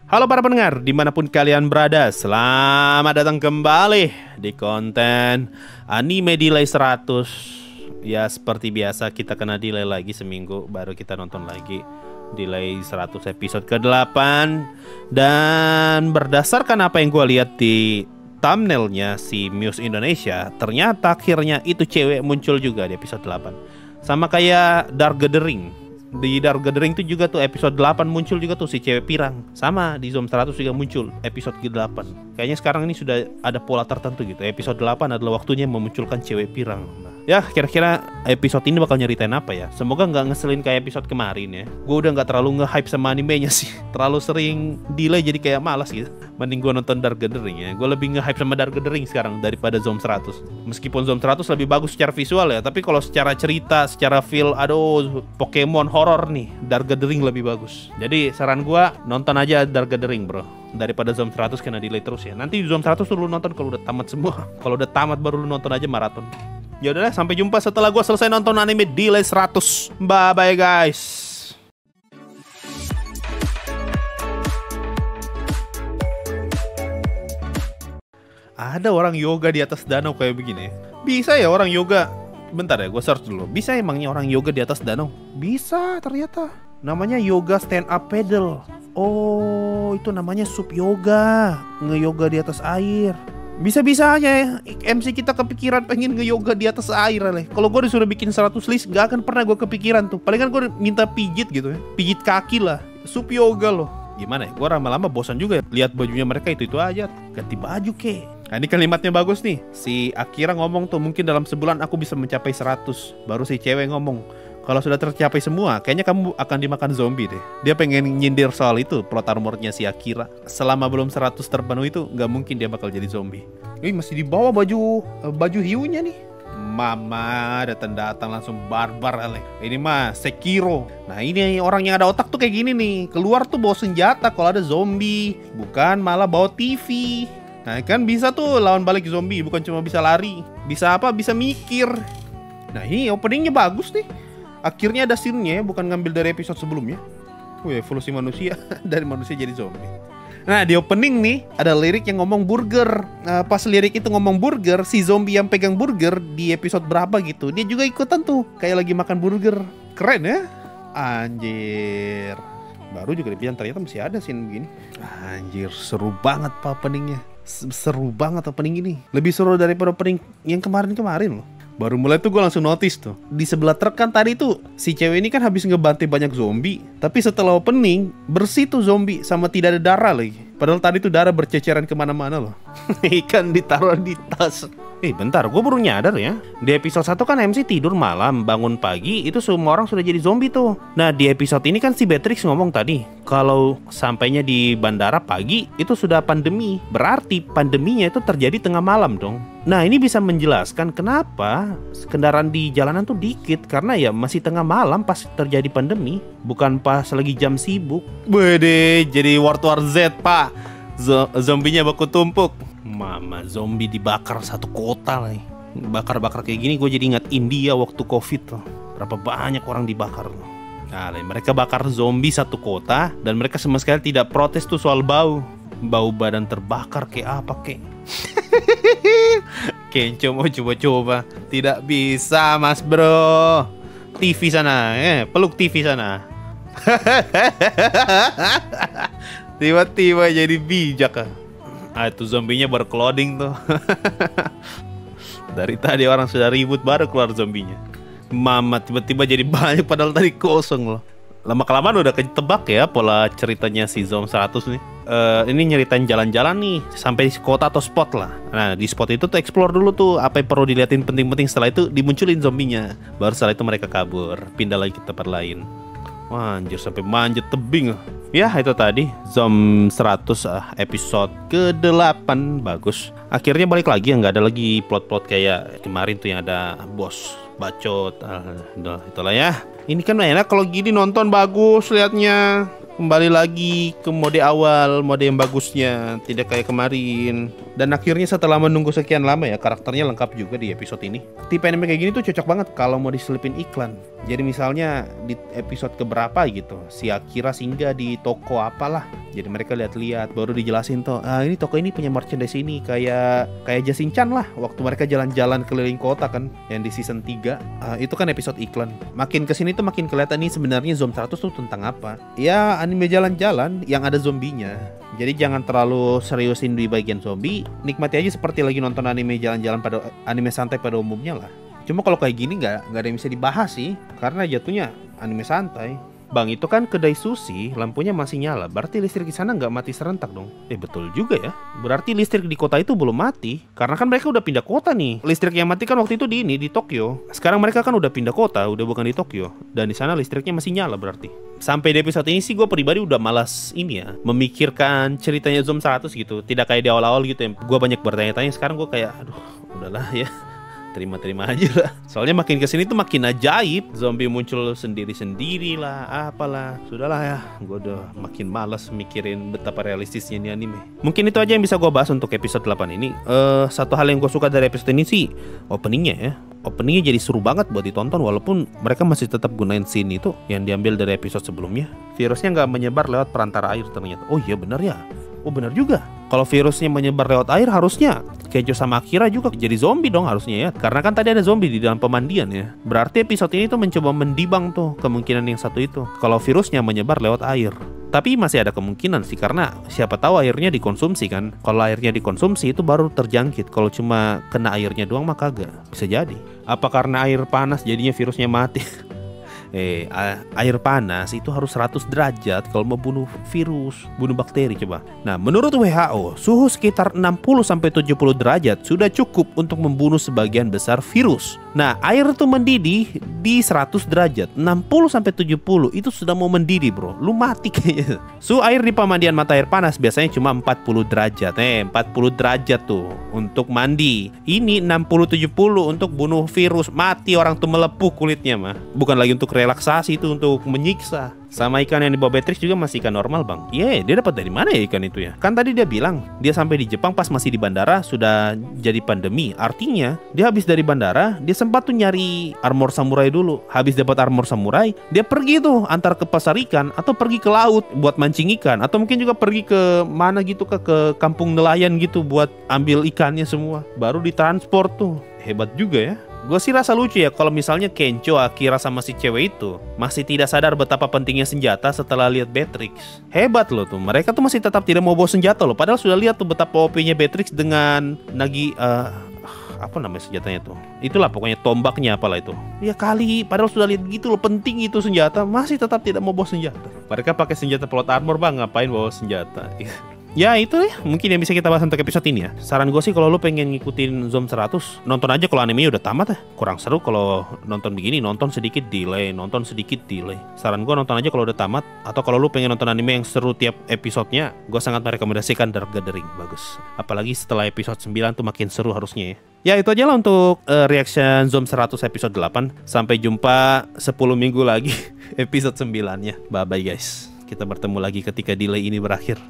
Halo para pendengar, dimanapun kalian berada, selamat datang kembali di konten Anime Delay 100. Ya seperti biasa kita kena delay lagi seminggu, baru kita nonton lagi. Delay 100 episode ke-8. Dan berdasarkan apa yang gue lihat di thumbnailnya si Muse Indonesia, ternyata akhirnya itu cewek muncul juga di episode 8. Sama kayak Dark Gathering. Di Dark Gathering itu juga tuh episode 8 muncul juga tuh si cewek pirang. Sama di Zom 100 juga muncul episode ke-8. Kayaknya sekarang ini sudah ada pola tertentu gitu. Episode 8 adalah waktunya memunculkan cewek pirang. Ya kira-kira episode ini bakal nyeritain apa ya. Semoga gak ngeselin kayak episode kemarin ya. Gue udah gak terlalu nge-hype sama animenya sih. Terlalu sering delay jadi kayak malas gitu. Mending gue nonton Dark Gathering ya. Gue lebih nge-hype sama Dark Gathering sekarang daripada Zom 100. Meskipun Zom 100 lebih bagus secara visual ya, tapi kalau secara cerita, secara feel, aduh Pokemon horror nih, Dark Gathering lebih bagus. Jadi saran gue nonton aja Dark Gathering bro, daripada Zom 100 kena delay terus ya. Nanti Zom 100 tuh lu nonton kalau udah tamat semua. Kalau udah tamat baru lu nonton aja maraton. Ya udah, sampai jumpa setelah gue selesai nonton anime Delay 100. Bye bye guys. Ada orang yoga di atas danau kayak begini. Bisa ya orang yoga? Bentar ya, gue search dulu. Bisa emangnya orang yoga di atas danau? Bisa ternyata. Namanya yoga stand up paddle. Oh, itu namanya sup yoga. Nge-yoga di atus air. Bisa-bisa aja ya, MC kita kepikiran pengen nge-yoga di atas air leh. Kalau gue disuruh bikin 100 list, gak akan pernah gue kepikiran tuh. Palingan gue minta pijit gitu ya, pijit kaki lah. Sup yoga loh. Gimana ya, gue lama-lama bosan juga ya. Lihat bajunya mereka itu aja. Ganti baju kek. Nah ini kalimatnya bagus nih. Si Akira ngomong tuh, mungkin dalam sebulan aku bisa mencapai 100. Baru si cewek ngomong, kalau sudah tercapai semua, kayaknya kamu akan dimakan zombie deh. Dia pengen nyindir soal itu, plot armornya si Akira. Selama belum 100 terpenuh itu, nggak mungkin dia bakal jadi zombie. Ini masih di bawah baju hiunya nih. Mama datang langsung barbar ale. Ini mah Sekiro. Nah ini orang yang ada otak tuh kayak gini nih. Keluar tuh bawa senjata kalau ada zombie, bukan malah bawa TV. Nah kan bisa tuh lawan balik zombie, bukan cuma bisa lari. Bisa apa? Bisa mikir. Nah ini openingnya bagus nih. Akhirnya ada scene-nya, bukan ngambil dari episode sebelumnya. Evolusi manusia dari manusia jadi zombie. Nah di opening nih ada lirik yang ngomong burger. Pas lirik itu ngomong burger, si zombie yang pegang burger di episode berapa gitu, dia juga ikutan tuh kayak lagi makan burger. Keren ya. Anjir. Baru juga dibilang ternyata masih ada scene begini. Anjir seru banget pak openingnya. Seru banget opening ini. Lebih seru daripada opening yang kemarin-kemarin loh. Baru mulai tuh gue langsung notice tuh, di sebelah truk kan tadi tuh si cewek ini kan habis ngebantai banyak zombie. Tapi setelah opening bersih tuh zombie sama tidak ada darah lagi. Padahal tadi tuh darah berceceran kemana-mana loh. Ikan ditaruh di tas. Bentar, gue baru nyadar ya. Di episode 1 kan MC tidur malam, bangun pagi, itu semua orang sudah jadi zombie tuh. Nah di episode ini kan si Beatrix ngomong tadi, kalau sampainya di bandara pagi, itu sudah pandemi. Berarti pandeminya itu terjadi tengah malam dong. Nah ini bisa menjelaskan kenapa kendaraan di jalanan tuh dikit. Karena ya masih tengah malam pas terjadi pandemi, bukan pas lagi jam sibuk. Wede, jadi World War Z pak. Zombinya baku tumpuk. Mama zombie dibakar satu kota lagi. Bakar-bakar kayak gini gue jadi ingat India waktu COVID tuh. Berapa banyak orang dibakar tuh. Nah, mereka bakar zombie satu kota. Dan mereka sama sekali tidak protes tuh soal bau. Bau badan terbakar kayak apa kek. Kenco mau coba-coba. Tidak bisa mas bro. TV sana, peluk TV sana. Tiba-tiba jadi bijak ah. Itu zombinya baru clothing tuh. Dari tadi orang sudah ribut baru keluar zombinya. Mama tiba-tiba jadi banyak padahal tadi kosong loh. Lama-kelamaan udah ketebak ya pola ceritanya si Zom 100 nih. Ini nyeritain jalan-jalan nih sampai di kota atau spot lah. Nah di spot itu tuh explore dulu tuh apa yang perlu diliatin penting-penting. Setelah itu dimunculin zombinya. Baru setelah itu mereka kabur, pindah lagi ke tempat lain. Wah anjir sampai manjat tebing. Ya itu tadi Zom 100 episode ke-8. Bagus. Akhirnya balik lagi ya, nggak ada lagi plot-plot kayak kemarin tuh yang ada bos bacot. Itulah ya. Ini kan enak kalau gini nonton bagus liatnya. kembali lagi ke mode awal, mode yang bagusnya, tidak kayak kemarin. Dan akhirnya setelah menunggu sekian lama ya, karakternya lengkap juga di episode ini. Tipe anime kayak gini tuh cocok banget kalau mau diselipin iklan. Jadi misalnya di episode keberapa gitu, si Akira singgah di toko apalah. Jadi mereka lihat-lihat, baru dijelasin tuh, ini toko ini punya merchandise ini, kayak Jasin-chan lah. Waktu mereka jalan-jalan keliling kota kan, yang di season 3, itu kan episode iklan. Makin kesini tuh makin kelihatan nih sebenarnya Zom 100 tuh tentang apa. Ya anime jalan-jalan yang ada zombinya. Jadi jangan terlalu seriusin di bagian zombie, nikmati aja seperti lagi nonton anime jalan-jalan pada anime santai pada umumnya lah. Cuma kalau kayak gini nggak ada yang bisa dibahas sih, karena jatuhnya anime santai. Bang, itu kan kedai sushi, lampunya masih nyala, berarti listrik di sana nggak mati serentak dong. Betul juga ya. Berarti listrik di kota itu belum mati, karena kan mereka udah pindah kota nih. Listrik yang mati kan waktu itu di Tokyo. Sekarang mereka kan udah pindah kota, udah bukan di Tokyo. Dan di sana listriknya masih nyala berarti. Sampai di episode ini sih gue pribadi udah malas ini ya, memikirkan ceritanya Zom 100 gitu. Tidak kayak di awal-awal gitu ya. Gue banyak bertanya-tanya, sekarang gue kayak, aduh, udahlah ya. Terima-terima aja lah. Soalnya makin kesini tuh makin ajaib. Zombie muncul sendiri-sendiri lah, apalah. Sudahlah ya, gue udah makin malas mikirin betapa realistisnya ini anime. Mungkin itu aja yang bisa gue bahas untuk episode 8 ini. Satu hal yang gue suka dari episode ini sih openingnya ya. Openingnya jadi seru banget buat ditonton, walaupun mereka masih tetap gunain scene itu yang diambil dari episode sebelumnya. Virusnya nggak menyebar lewat perantara air ternyata. Oh iya benar ya. Oh benar juga. Kalau virusnya menyebar lewat air, harusnya Keijo sama Akira juga jadi zombie dong harusnya ya. Karena kan tadi ada zombie di dalam pemandian ya. Berarti episode ini tuh mencoba mendibang tuh kemungkinan yang satu itu, kalau virusnya menyebar lewat air. Tapi masih ada kemungkinan sih, karena siapa tahu airnya dikonsumsi kan. Kalau airnya dikonsumsi itu baru terjangkit. Kalau cuma kena airnya doang mah kagak. Bisa jadi. Apa karena air panas jadinya virusnya mati? Air panas itu harus 100 derajat kalau mau bunuh virus, bunuh bakteri coba. Nah, menurut WHO, suhu sekitar 60-70 derajat sudah cukup untuk membunuh sebagian besar virus. Nah, air itu mendidih di 100 derajat, 60-70 itu sudah mau mendidih bro, lu mati kayaknya. Suhu air di pemandian mata air panas biasanya cuma 40 derajat. 40 derajat tuh untuk mandi. Ini 60-70 untuk bunuh virus, mati orang tuh melepuh kulitnya mah. Bukan lagi untuk relaksasi, itu untuk menyiksa. Sama ikan yang dibawa Beatrix juga masih ikan normal bang. Dia dapat dari mana ya ikan itu ya? Kan tadi dia bilang dia sampai di Jepang pas masih di bandara sudah jadi pandemi. Artinya dia habis dari bandara, dia sempat tuh nyari armor samurai dulu. Habis dapat armor samurai, dia pergi tuh antar ke pasar ikan atau pergi ke laut buat mancing ikan, atau mungkin juga pergi ke mana gitu ke kampung nelayan gitu buat ambil ikannya semua. Baru ditransport tuh. Hebat juga ya. Gue sih rasa lucu ya kalau misalnya Kencho, Akira sama si cewek itu masih tidak sadar betapa pentingnya senjata setelah lihat Beatrix. Hebat loh tuh, mereka tuh masih tetap tidak mau bawa senjata loh. Padahal sudah lihat tuh betapa OP-nya Beatrix dengan apa namanya senjatanya tuh. Itulah pokoknya tombaknya apalah itu. Ya kali, padahal sudah lihat gitu loh penting itu senjata, masih tetap tidak mau bawa senjata. Mereka pakai senjata plot armor bang, ngapain bawa senjata? Ya itu ya mungkin yang bisa kita bahas untuk episode ini ya. Saran gue sih kalau lu pengen ngikutin Zom 100, nonton aja kalau animenya udah tamat ya. Kurang seru kalau nonton begini, nonton sedikit delay. Saran gue nonton aja kalau udah tamat. Atau kalau lu pengen nonton anime yang seru tiap episodenya, gue sangat merekomendasikan Dark Gathering. Bagus. Apalagi setelah episode 9 tuh makin seru harusnya ya. Ya itu aja lah untuk reaction Zom 100 episode 8. Sampai jumpa 10 minggu lagi episode 9 nya. Bye bye guys. Kita bertemu lagi ketika delay ini berakhir.